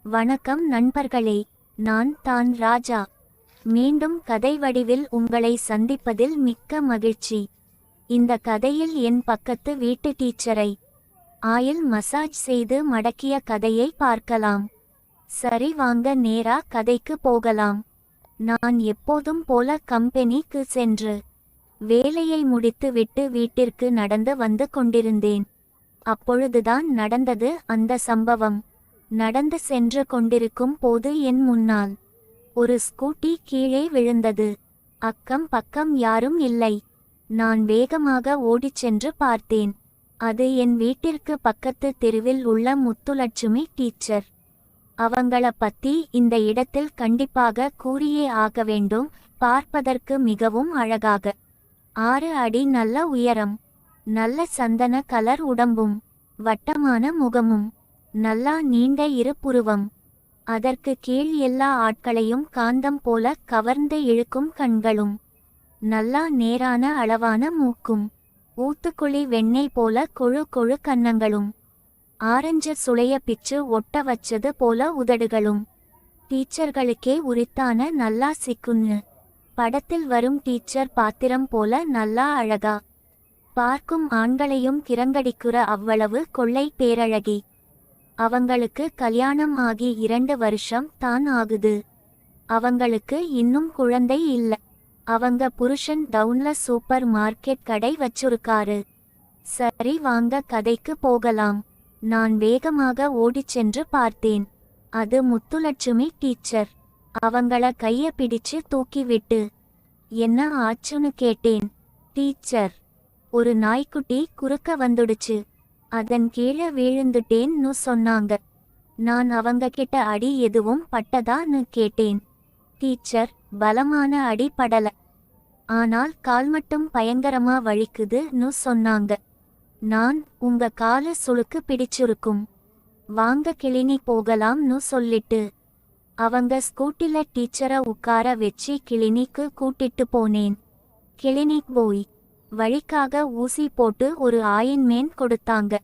வணக்கம் நண்பர்களே, நான் தான் ராஜா. மீண்டும் கதை வடிவில் உங்களை சந்திப்பதில் மிக்க மகிழ்ச்சி. இந்த கதையில் என் பக்கத்து வீட்டு டீச்சரை ஆயில் மசாஜ் செய்து மடக்கிய கதையை பார்க்கலாம். சரி, வாங்க நேரா கதைக்கு போகலாம். நான் எப்போதும் போல கம்பெனிக்கு சென்று வேலையை முடித்து விட்டு வீட்டிற்கு நடந்து வந்து கொண்டிருந்தேன். அப்பொழுதுதான் நடந்தது அந்த சம்பவம். நடந்து சென்று கொண்டிருக்கும் போது என் முன்னால் ஒரு ஸ்கூட்டி கீழே விழுந்தது. அக்கம் பக்கம் யாரும் இல்லை. நான் வேகமாக ஓடிச் சென்று பார்த்தேன். அது என் வீட்டிற்கு பக்கத்து தெருவில் உள்ள முத்துலட்சுமி டீச்சர். அவங்கள பத்தி இந்த இடத்தில் கண்டிப்பாக கூறியே ஆக வேண்டும். பார்ப்பதற்கு மிகவும் அழகாக 6 அடி நல்ல உயரம், நல்ல சந்தன கலர் உடம்பும், வட்டமான முகமும், நல்லா நீண்ட இரு புருவம், அதற்கு கீழ் எல்லா ஆட்களையும் காந்தம் போல கவர்ந்து இழுக்கும் கண்களும், நல்லா நேரான அளவான மூக்கும், ஊத்துக்குழி வெண்ணெய் போல கொழு கொழு கன்னங்களும், ஆரஞ்சு சுளைய பிச்சு ஒட்ட வச்சது போல உதடுகளும், டீச்சர்களுக்கே உரித்தான நல்லா சிக்குன்னு படத்தில் வரும் டீச்சர் பாத்திரம் போல நல்லா அழகா, பார்க்கும் ஆண்களையும் கிறங்கடிக்குற அவ்வளவு கொள்ளை பேரழகி. அவங்களுக்கு கல்யாணம் ஆகி 2 வருஷம் தான் ஆகுது. அவங்களுக்கு இன்னும் குழந்தை இல்ல. அவங்க புருஷன் டவுன்ல சூப்பர் மார்க்கெட் கடை வச்சிருக்காரு. சரி, வாங்க கதைக்கு போகலாம். நான் வேகமாக ஓடிச் சென்று பார்த்தேன். அது முத்துலட்சுமி டீச்சர். அவங்கள கைய பிடிச்சு தூக்கிவிட்டு என்ன ஆச்சுன்னு கேட்டேன். டீச்சர், ஒரு நாய்க்குட்டி குறுக்க வந்துடுச்சு, அதன் கீழே விழுந்துட்டேன்னு சொன்னாங்க. நான் அவங்க கிட்ட அடி எதுவும் பட்டதான்னு கேட்டேன். டீச்சர், பலமான அடி படல, ஆனால் கால் மட்டும் பயங்கரமா வலிக்குதுன்னு சொன்னாங்க. நான், உங்க காலு சுளுக்கு பிடிச்சிருக்கும், வாங்க கிளினிக் போகலாம்னு சொல்லிட்டு அவங்க ஸ்கூட்டில டீச்சரை உட்கார வச்சு கிளினிக்கு கூட்டிட்டு போனேன். கிளினிக் போய் வழிக்காக ஊசி போட்டு ஒரு ஆயின்மெண்ட் கொடுத்தாங்க.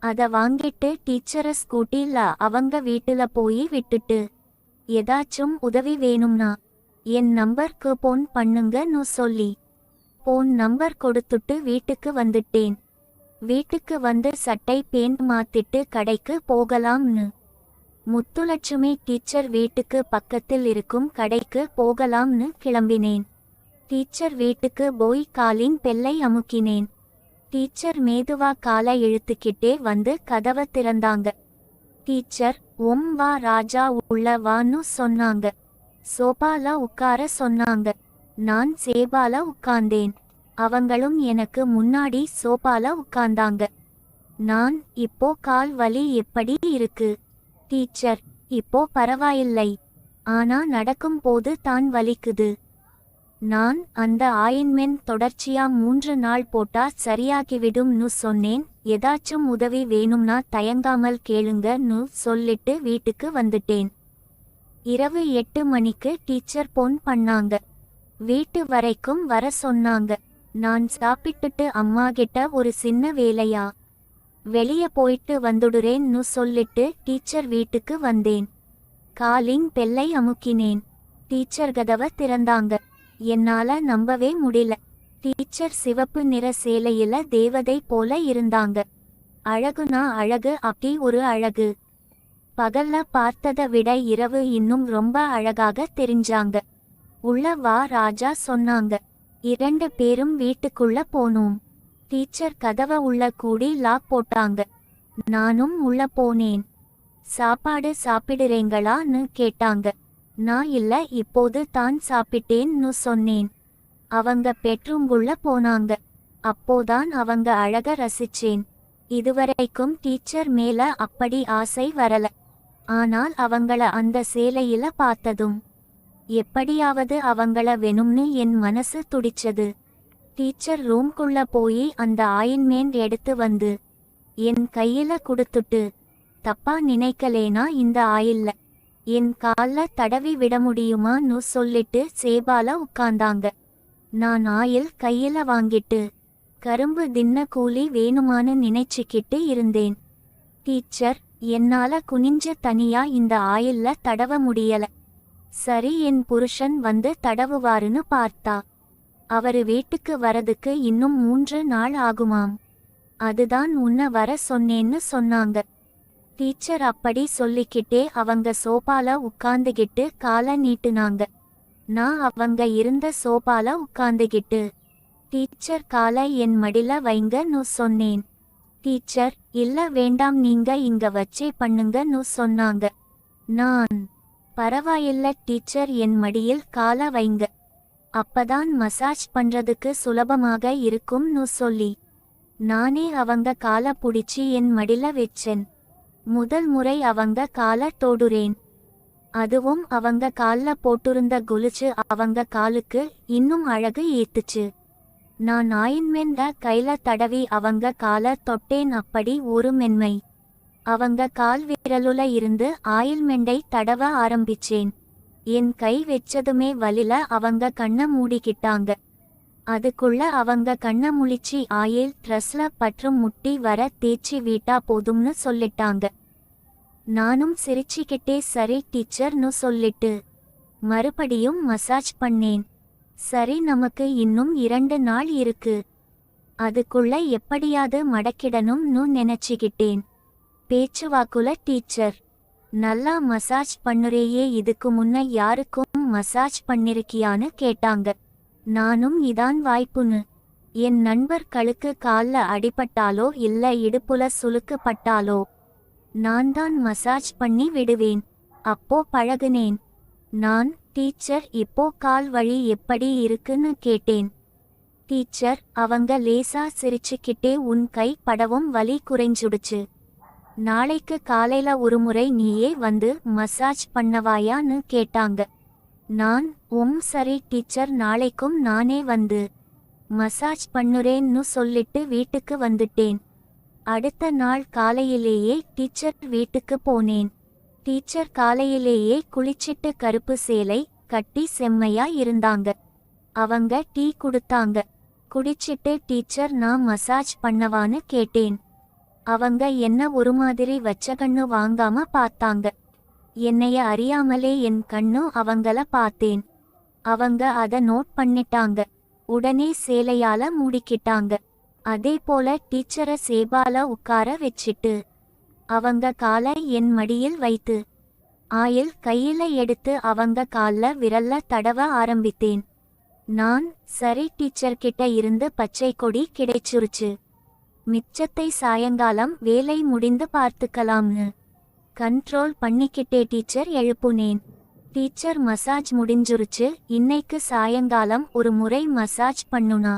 அத வாங்கிட்டு டீச்சரை ஸ்கூட்டில அவங்க வீட்டுல போய் விட்டுட்டு, ஏதாச்சும் உதவி வேணும்னா என் நம்பருக்கு போன் பண்ணுங்கன்னு சொல்லி போன் நம்பர் கொடுத்துட்டு வீட்டுக்கு வந்துட்டேன். வீட்டுக்கு வந்து சட்டை பேண்ட் மாத்திட்டு கடைக்கு போகலாம்னு முத்துலட்சுமி டீச்சர் வீட்டுக்கு பக்கத்தில் இருக்கும் கடைக்கு போகலாம்னு கிளம்பினேன். டீச்சர் வீட்டுக்கு போய் காலிங் பெல்லை அமுக்கினேன். டீச்சர் மேதுவா காலை இழுத்துக்கிட்டே வந்து கதவை திறந்தாங்க. டீச்சர், வா ராஜா, உள்ள வான்னு சொன்னாங்க. சோபால உட்கார சொன்னாங்க. நான் சேபால உட்கார்ந்தேன். அவங்களும் எனக்கு முன்னாடி சோபால உட்கார்ந்தாங்க. நான், இப்போ கால் வலி எப்படி இருக்கு? டீச்சர், இப்போ பரவாயில்லை, ஆனா நடக்கும் போது தான் வலிக்குது. நான், அந்த ஆயின்மெண்ட் தொடர்ச்சியா 3 நாள் போட்டா சரியாகிவிடும்னு சொன்னேன். ஏதாச்சும் உதவி வேணும்னா தயங்காமல் கேளுங்கன்னு சொல்லிட்டு வீட்டுக்கு வந்துட்டேன். இரவு 8 மணிக்கு டீச்சர் போன் பண்ணாங்க. வீட்டு வரைக்கும் வர சொன்னாங்க. நான் சாப்பிட்டுட்டு அம்மா கிட்ட ஒரு சின்ன வேலையா வெளிய போயிட்டு வந்துடுறேன்னு சொல்லிட்டு டீச்சர் வீட்டுக்கு வந்தேன். காலிங் பெல்லை அமுக்கினேன். டீச்சர் கதவை திறந்தாங்க. என்னால நம்பவே முடியல. டீச்சர் சிவப்பு நிற சேலையில தேவதை போல இருந்தாங்க. அழகுனா அழகு, அப்படி ஒரு அழகு. பகல்ல பார்த்ததை விட இரவு இன்னும் ரொம்ப அழகாக தெரிஞ்சாங்க. உள்ள வா ராஜா சொன்னாங்க. 2 பேரும் வீட்டுக்குள்ள போனோம். டீச்சர் கதவை உள்ள கூடி லாக் போட்டாங்க. நானும் உள்ள போனேன். சாப்பாடு சாப்பிடுறீங்களான்னு கேட்டாங்க. நான், இல்ல, இப்போது தான் சாப்பிட்டேன்னு சொன்னேன். அவங்க பெட்ரூம்குள்ள போனாங்க. அப்போதான் அவங்க அழக ரசிச்சேன். இதுவரைக்கும் டீச்சர் மேல அப்படி ஆசை வரல. ஆனால் அவங்கள அந்த சேலையில பார்த்ததும் எப்படியாவது அவங்கள வேணும்னு என் மனசு துடிச்சது. டீச்சர் ரூம்குள்ள போய் அந்த ஆயின்மெண்ட் எடுத்து வந்து என் கையில கொடுத்துட்டு, தப்பா நினைக்கலேனா இந்த ஆயில்ல என் கால்ல தடவி விட முடியுமான்னு சொல்லிட்டு சேபால உட்கார்ந்தாங்க. நான் ஆயில் கையில வாங்கிட்டு கரும்பு தின்ன கூலி வேணுமான்னு நினைச்சுக்கிட்டு இருந்தேன். டீச்சர், என்னால குனிஞ்சு தனியா இந்த ஆயில்ல தடவ முடியல. சரி என் புருஷன் வந்து தடவுவாருன்னு பார்த்தா. அவரு வீட்டுக்கு வரதுக்கு இன்னும் 3 நாள் ஆகுமாம். அதுதான் உன்ன வர சொன்னேன்னு சொன்னாங்க. டீச்சர் அப்படி சொல்லிக்கிட்டே அவங்க சோபால உட்காந்துகிட்டு காலை நீட்டுனாங்க. நான் அவங்க இருந்த சோபால உட்காந்துகிட்டு, டீச்சர் காலை என் மடில வைங்கன்னு சொன்னேன். டீச்சர் இல்ல வேண்டாம் நீங்க இங்க வச்சே பண்ணுங்கன்னு சொன்னாங்க. நான் பரவாயில்ல டீச்சர் என் மடியில் காலை வைங்க, அப்பதான் மசாஜ் பண்றதுக்கு சுலபமாக இருக்கும்னு சொல்லி நானே அவங்க காலை புடிச்சு என் மடில வச்சேன். முதல் முறை அவங்க காலை தொடுறேன். அதுவும் அவங்க கால்ல போட்டிருந்த கொலுசு அவங்க காலுக்கு இன்னும் அழகு ஏத்துச்சு. நான் ஆயின்மெண்ட கையில தடவி அவங்க காலை தொட்டேன். அப்படி ஒரு மென்மை. அவங்க கால் விரலுல இருந்து ஆயில்மெண்டை தடவ ஆரம்பிச்சேன். என் கை வச்சதுமே வலில அவங்க கண்ண மூடிக்கிட்டாங்க. அதுக்குள்ள அவங்க கண்ண முழிச்சி ஆயில் ட்ரெஸ்ல பற்றும் முட்டி வர தேய்ச்சி வீட்டா போதும்னு சொல்லிட்டாங்க. நானும் சிரிச்சுக்கிட்டே சரி டீச்சர்னு சொல்லிட்டு மறுபடியும் மசாஜ் பண்ணேன். சரி நமக்கு இன்னும் 2 நாள் இருக்கு, அதுக்குள்ள எப்படியாவது மடக்கிடணும்னு நினைச்சுக்கிட்டேன். பேச்சுவாக்குல டீச்சர் நல்லா மசாஜ் பண்ணுறேயே, இதுக்கு முன்ன யாருக்கும் மசாஜ் பண்ணிருக்கியான்னு கேட்டாங்க. நானும் இதான் வாய்ப்புன்னு. என் நண்பர்களுக்கு கால்ல அடிபட்டாலோ இல்ல இடுப்புல சுளுக்கு பட்டாலோ நான் தான் மசாஜ் பண்ணி விடுவேன். அப்போ பழகுனேன். நான் டீச்சர் இப்போ கால் வலி எப்படி இருக்குன்னு கேட்டேன். டீச்சர் அவங்க லேசா சிரிச்சுக்கிட்டே உன் கை படவும் வலி குறைஞ்சுடுச்சு, நாளைக்கு காலையில ஒரு முறை நீயே வந்து மசாஜ் பண்ணவாயான்னு கேட்டாங்க. நான் சரி டீச்சர் நாளைக்கும் நானே வந்து மசாஜ் பண்ணுறேன்னு சொல்லிட்டு வீட்டுக்கு வந்துட்டேன். அடுத்த நாள் காலையிலேயே டீச்சர் வீட்டுக்கு போனேன். டீச்சர் காலையிலேயே குளிச்சிட்டு கருப்பு சேலை கட்டி செம்மையா இருந்தாங்க. அவங்க டீ கொடுத்தாங்க. குடிச்சிட்டு டீச்சர் நான் மசாஜ் பண்ணவான்னு கேட்டேன். அவங்க என்ன ஒரு மாதிரி வச்ச கண்ணு வாங்காம பார்த்தாங்க. என்னைய அறியாமலே என் கண்ணு அவங்கள பார்த்தேன். அவங்க அத நோட் பண்ணிட்டாங்க. உடனே சேலையால மூடிக்கிட்டாங்க. அதே போல டீச்சரை சேபால உட்கார வச்சிட்டு அவங்க காலை என் மடியில் வைத்து ஆயில் கையில எடுத்து அவங்க கால்ல விரல்ல தடவ ஆரம்பித்தேன். நான் சரி டீச்சர்கிட்ட இருந்து பச்சை கொடி கிடைச்சிருச்சு, மிச்சத்தை சாயங்காலம் வேலை முடிந்து பார்த்துக்கலாம்னு கண்ட்ரோல் பண்ணிக்கிட்டே டீச்சர் எழுப்புனேன். டீச்சர் மசாஜ் முடிஞ்சிருச்சு, இன்னைக்கு சாயங்காலம் ஒரு முறை மசாஜ் பண்ணுனா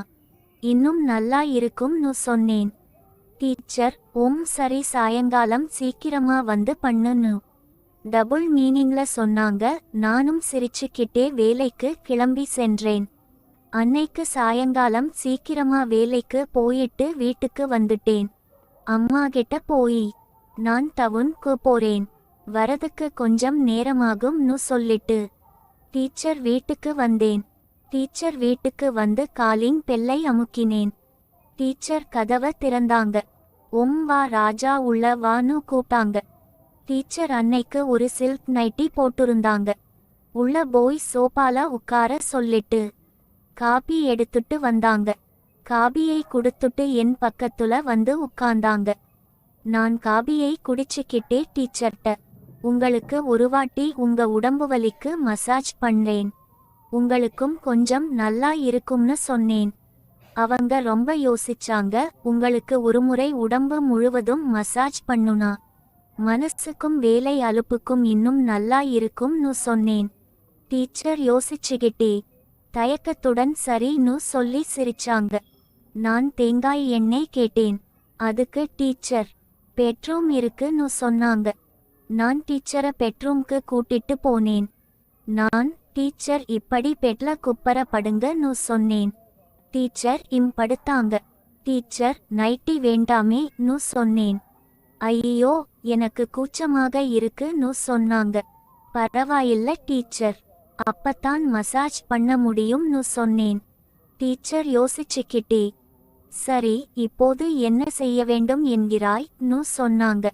இன்னும் நல்லா இருக்கும்னு சொன்னேன். டீச்சர் சரி சாயங்காலம் சீக்கிரமா வந்து பண்ணுன்னு டபுள் மீனிங்ல சொன்னாங்க. நானும் சிரிச்சுக்கிட்டே வேலைக்கு கிளம்பி சென்றேன். அன்னைக்கு சாயங்காலம் சீக்கிரமா வேலைக்கு போயிட்டு வீட்டுக்கு வந்துட்டேன். அம்மா கிட்ட போய் நான் டவுனுக்கு போறேன், வரதுக்கு கொஞ்சம் நேரமாகும்னு சொல்லிட்டு டீச்சர் வீட்டுக்கு வந்தேன். டீச்சர் வீட்டுக்கு வந்து காலிங் பெல்லை அமுக்கினேன். டீச்சர் கதவை திறந்தாங்க. வா ராஜா உள்ள வான்னு கூப்பிட்டாங்க. டீச்சர் அன்னைக்கு ஒரு சில்க் நைட்டி போட்டிருந்தாங்க. உள்ள போய் சோபால உட்கார சொல்லிட்டு காபி எடுத்துட்டு வந்தாங்க. காபியை குடுத்துட்டு என் பக்கத்துல வந்து உட்கார்ந்தாங்க. நான் காபியை குடிச்சுக்கிட்டே டீச்சர்ட்ட உங்களுக்கு ஒரு வாட்டி உங்க உடம்பு வலிக்கு மசாஜ் பண்றேன், உங்களுக்கும் கொஞ்சம் நல்லா இருக்கும்னு சொன்னேன். அவங்க ரொம்ப யோசிச்சாங்க. உங்களுக்கு ஒரு முறை உடம்பு முழுவதும் மசாஜ் பண்ணுனா மனசுக்கும் வேலை அலுப்புக்கும் இன்னும் நல்லா இருக்கும்னு சொன்னேன். டீச்சர் யோசிச்சுக்கிட்டே தயக்கத்துடன் சரின்னு சொல்லி சிரிச்சாங்க. நான் தேங்காய் எண்ணெய் கேட்டேன். அதுக்கு டீச்சர் பெட்ரூம் இருக்குன்னு சொன்னாங்க. நான் டீச்சரை பெட்ரூம்க்கு கூட்டிட்டு போனேன். நான் டீச்சர் இப்படி பெட்ல குப்பர படுங்கன்னு சொன்னேன். டீச்சர் படுத்தாங்க. டீச்சர் நைட்டி வேண்டாமேன்னு சொன்னேன். ஐயோ எனக்கு கூச்சமாக இருக்குன்னு சொன்னாங்க. பரவாயில்ல டீச்சர், அப்பத்தான் மசாஜ் பண்ண முடியும்னு சொன்னேன். டீச்சர் யோசிச்சுக்கிட்டே சரி இப்போது என்ன செய்ய வேண்டும் என்கிறாய்ன்னு சொன்னாங்க.